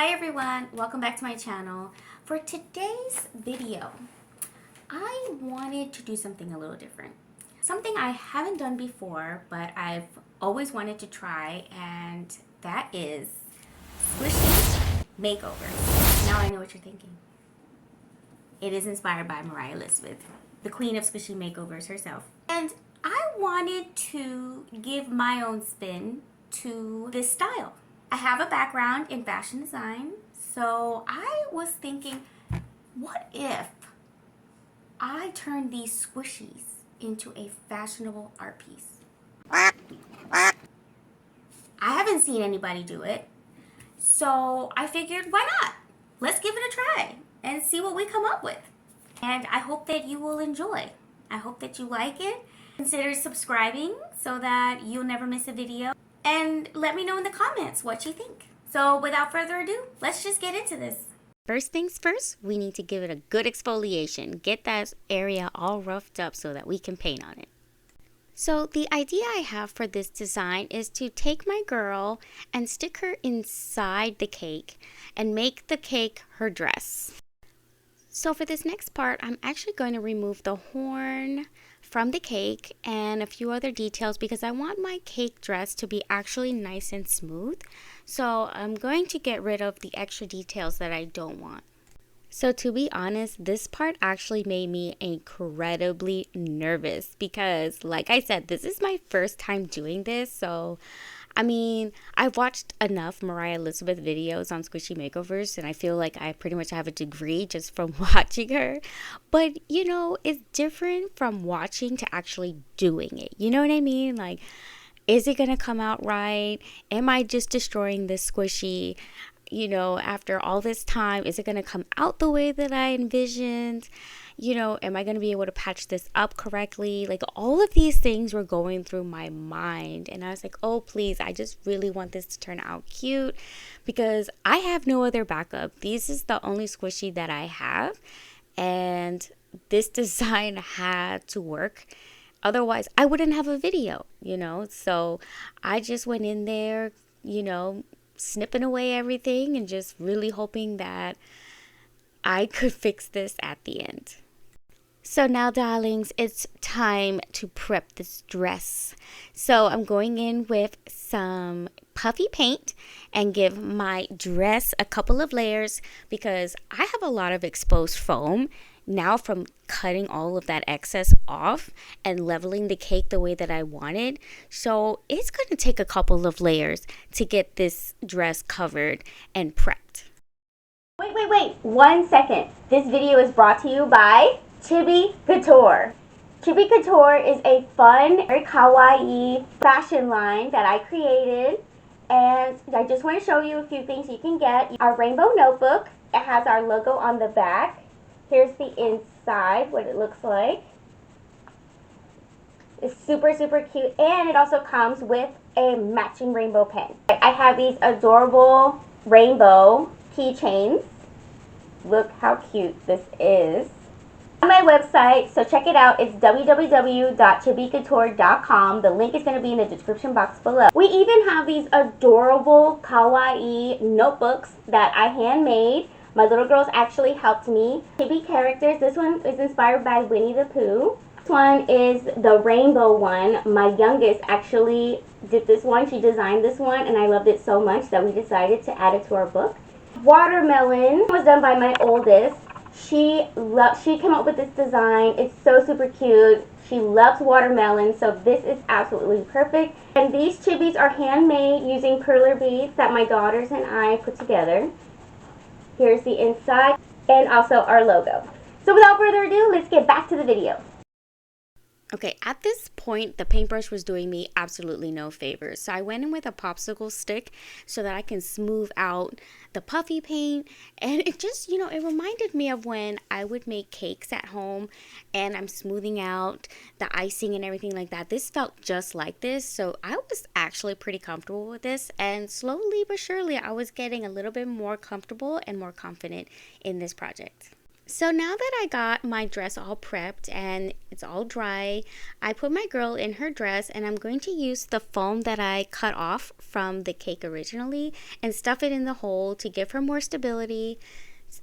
Hi everyone, welcome back to my channel. For today's video, I wanted to do something a little different. Something I haven't done before, but I've always wanted to try, and that is squishy makeovers. Now I know what you're thinking. It is inspired by Moriah, the queen of squishy makeovers herself. And I wanted to give my own spin to this style. I have a background in fashion design, so I was thinking, what if I turned these squishies into a fashionable art piece? I haven't seen anybody do it, so I figured, why not? Let's give it a try and see what we come up with. And I hope that you will enjoy. I hope that you like it. Consider subscribing so that you'll never miss a video. And let me know in the comments what you think. So without further ado, let's just get into this. First things first, we need to give it a good exfoliation. Get that area all roughed up so that we can paint on it. So the idea I have for this design is to take my girl and stick her inside the cake and make the cake her dress. So for this next part, I'm actually going to remove the horn from the cake and a few other details because I want my cake dress to be actually nice and smooth. So I'm going to get rid of the extra details that I don't want. So to be honest, this part actually made me incredibly nervous because, like I said, this is my first time doing this. So I mean, I've watched enough Moriah videos on squishy makeovers, and I feel like I pretty much have a degree just from watching her. But, you know, it's different from watching to actually doing it. You know what I mean? Like, is it going to come out right? Am I just destroying this squishy? You know, after all this time, is it going to come out the way that I envisioned? You know, am I going to be able to patch this up correctly? Like, all of these things were going through my mind. And I was like, oh, please, I just really want this to turn out cute because I have no other backup. This is the only squishy that I have. And this design had to work. Otherwise, I wouldn't have a video, you know. So I just went in there, you know, snipping away everything and just really hoping that I could fix this at the end. So now, darlings, it's time to prep this dress. So I'm going in with some puffy paint and give my dress a couple of layers because I have a lot of exposed foam now from cutting all of that excess off and leveling the cake the way that I wanted. So it's going to take a couple of layers to get this dress covered and prepped. Wait, 1 second. This video is brought to you by Chibi Couture. Chibi Couture is a fun, very kawaii fashion line that I created. And I just want to show you a few things you can get. Our rainbow notebook. It has our logo on the back. Here's the inside, what it looks like. It's super, super cute. And it also comes with a matching rainbow pen. I have these adorable rainbow keychains. Look how cute this is. On my website, so check it out. It's www.chibicouture.com. The link is going to be in the description box below. We even have these adorable kawaii notebooks that I handmade. My little girls actually helped me. Chibi characters. This one is inspired by Winnie the Pooh. This one is the rainbow one. My youngest actually did this one. She designed this one, and I loved it so much that we decided to add it to our book. Watermelon was done by my oldest. She came up with this design. It's so super cute. She loves watermelon, so this is absolutely perfect. And these chibis are handmade using perler beads that my daughters and I put together. Here's the inside and also our logo. So without further ado, let's get back to the video. Okay, at this point, the paintbrush was doing me absolutely no favors. So I went in with a popsicle stick so that I can smooth out the puffy paint. And it just, you know, it reminded me of when I would make cakes at home and I'm smoothing out the icing and everything like that. This felt just like this. So I was actually pretty comfortable with this. And slowly but surely, I was getting a little bit more comfortable and more confident in this project. So now that I got my dress all prepped and it's all dry, I put my girl in her dress and I'm going to use the foam that I cut off from the cake originally and stuff it in the hole to give her more stability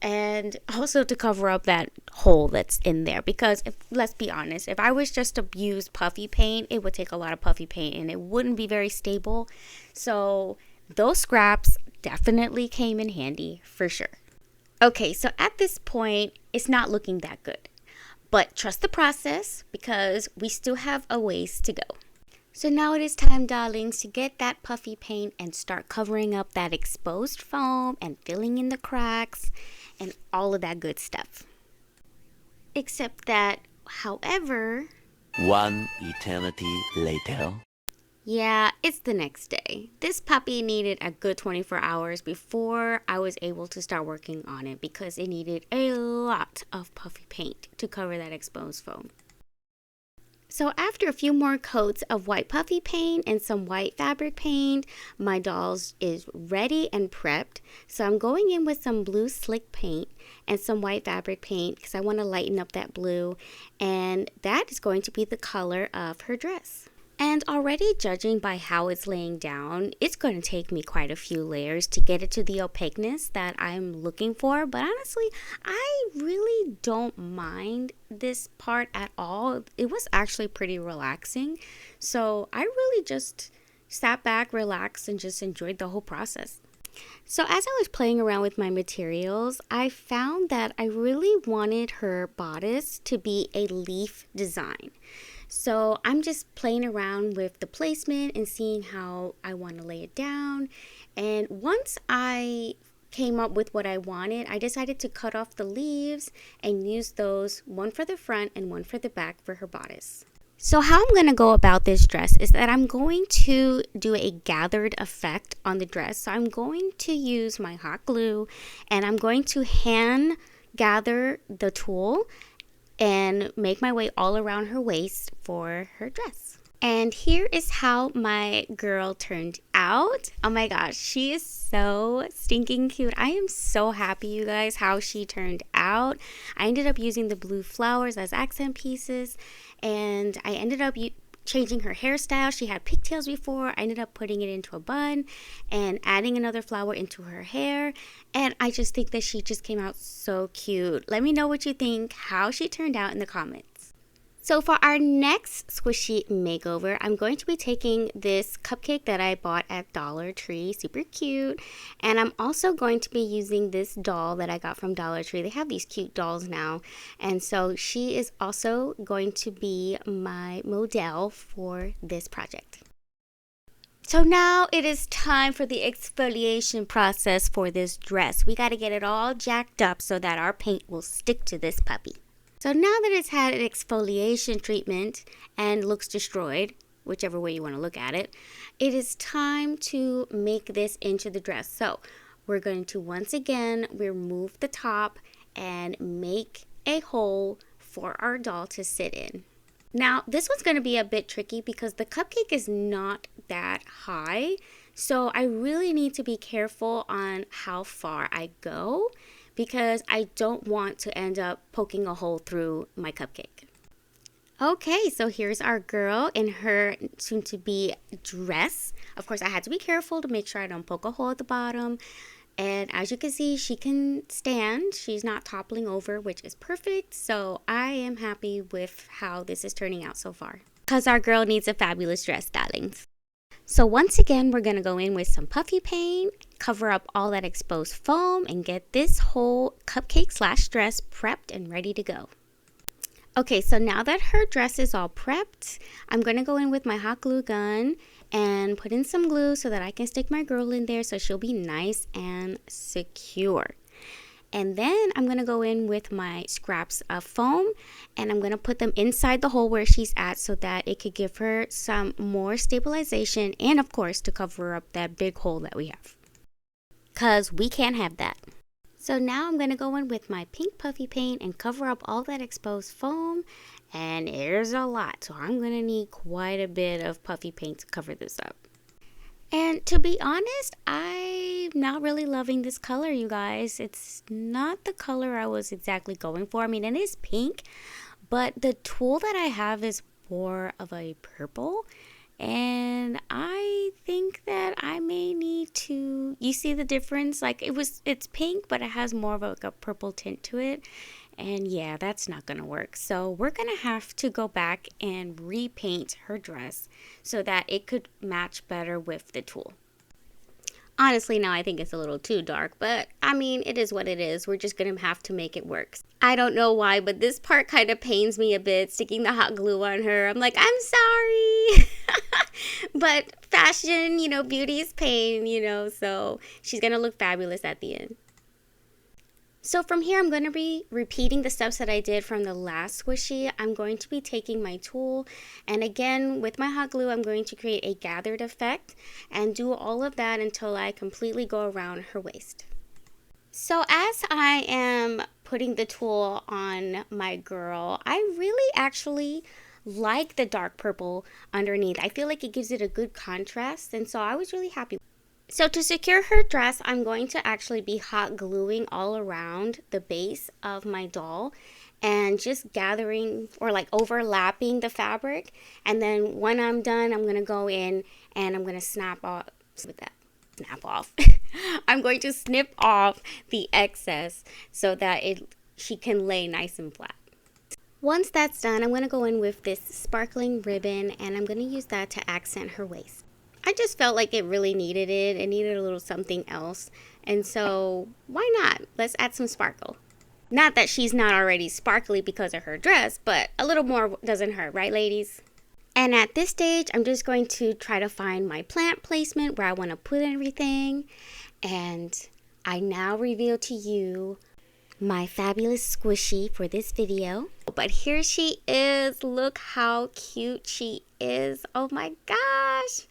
and also to cover up that hole that's in there, because let's be honest, if I was just to use puffy paint, it would take a lot of puffy paint and it wouldn't be very stable. So those scraps definitely came in handy for sure. Okay, so at this point, it's not looking that good. But trust the process because we still have a ways to go. So now it is time, darlings, to get that puffy paint and start covering up that exposed foam and filling in the cracks and all of that good stuff. Except that, however... One eternity later. Yeah, it's the next day. This puppy needed a good 24 hours before I was able to start working on it because it needed a lot of puffy paint to cover that exposed foam. So after a few more coats of white puffy paint and some white fabric paint, my dolls is ready and prepped. So I'm going in with some blue slick paint and some white fabric paint because I want to lighten up that blue, and that is going to be the color of her dress. And already judging by how it's laying down, it's going to take me quite a few layers to get it to the opaqueness that I'm looking for. But honestly, I really don't mind this part at all. It was actually pretty relaxing. So I really just sat back, relaxed, and just enjoyed the whole process. So as I was playing around with my materials, I found that I really wanted her bodice to be a leaf design. So I'm just playing around with the placement and seeing how I want to lay it down. And once I came up with what I wanted, I decided to cut off the leaves and use those, one for the front and one for the back for her bodice. So how I'm going to go about this dress is that I'm going to do a gathered effect on the dress. So I'm going to use my hot glue and I'm going to hand gather the tulle and make my way all around her waist for her dress. And here is how my girl turned out. Oh my gosh, she is so stinking cute. I am so happy, you guys, how she turned out. I ended up using the blue flowers as accent pieces, and I ended up changing her hairstyle. She had pigtails before. I ended up putting it into a bun and adding another flower into her hair. And I just think that she just came out so cute. Let me know what you think, how she turned out in the comments. So for our next squishy makeover, I'm going to be taking this cupcake that I bought at Dollar Tree, super cute. And I'm also going to be using this doll that I got from Dollar Tree. They have these cute dolls now. And so she is also going to be my model for this project. So now it is time for the exfoliation process for this dress. We got to get it all jacked up so that our paint will stick to this puppy. So now that it's had an exfoliation treatment and looks destroyed, whichever way you want to look at it, it is time to make this into the dress. So we're going to once again remove the top and make a hole for our doll to sit in. Now this one's going to be a bit tricky because the cupcake is not that high. So I really need to be careful on how far I go, because I don't want to end up poking a hole through my cupcake. Okay, so here's our girl in her soon-to-be dress. Of course, I had to be careful to make sure I don't poke a hole at the bottom. And as you can see, she can stand. She's not toppling over, which is perfect. So I am happy with how this is turning out so far, because our girl needs a fabulous dress, darlings. So once again, we're going to go in with some puffy paint, cover up all that exposed foam, and get this whole cupcake / dress prepped and ready to go. Okay, so now that her dress is all prepped, I'm going to go in with my hot glue gun and put in some glue so that I can stick my girl in there so she'll be nice and secure. And then I'm going to go in with my scraps of foam and I'm going to put them inside the hole where she's at so that it could give her some more stabilization and, of course, to cover up that big hole that we have, because we can't have that. So now I'm going to go in with my pink puffy paint and cover up all that exposed foam, and there's a lot, so I'm going to need quite a bit of puffy paint to cover this up. And to be honest, I not really loving this color, you guys. It's not the color I was exactly going for. I mean, it is pink, but the tulle that I have is more of a purple. And I think that I may need to, you see the difference? Like it's pink, but it has more of a purple tint to it. And yeah, that's not gonna work. So we're gonna have to go back and repaint her dress so that it could match better with the tulle. Honestly, now I think it's a little too dark, but I mean, it is what it is. We're just gonna have to make it work. I don't know why, but this part kind of pains me a bit, sticking the hot glue on her. I'm like, I'm sorry. But fashion, you know, beauty is pain, you know, so she's gonna look fabulous at the end. So from here, I'm going to be repeating the steps that I did from the last squishy. I'm going to be taking my tulle, and again, with my hot glue, I'm going to create a gathered effect and do all of that until I completely go around her waist. So as I am putting the tulle on my girl, I really actually like the dark purple underneath. I feel like it gives it a good contrast, and so I was really happy. So to secure her dress, I'm going to actually be hot gluing all around the base of my doll and just gathering or like overlapping the fabric. And then when I'm done, I'm going to go in and I'm going to snap off with that. Snap off. I'm going to snip off the excess so that she can lay nice and flat. Once that's done, I'm going to go in with this sparkling ribbon and I'm going to use that to accent her waist. I just felt like it really needed it. It needed a little something else. And so why not? Let's add some sparkle. Not that she's not already sparkly because of her dress, but a little more doesn't hurt, right, ladies? And at this stage, I'm just going to try to find my plant placement where I want to put everything. And I now reveal to you my fabulous squishy for this video. But here she is. Look how cute she is. Oh my gosh.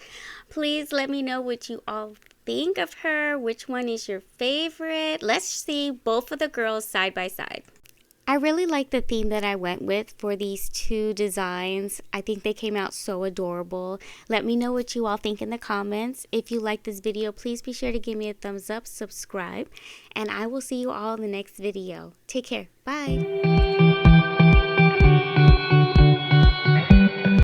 Please let me know what you all think of her. Which one is your favorite? Let's see both of the girls side by side. I really like the theme that I went with for these two designs. I think they came out so adorable. Let me know what you all think in the comments. If you like this video, please be sure to give me a thumbs up, subscribe, and I will see you all in the next video. Take care. Bye.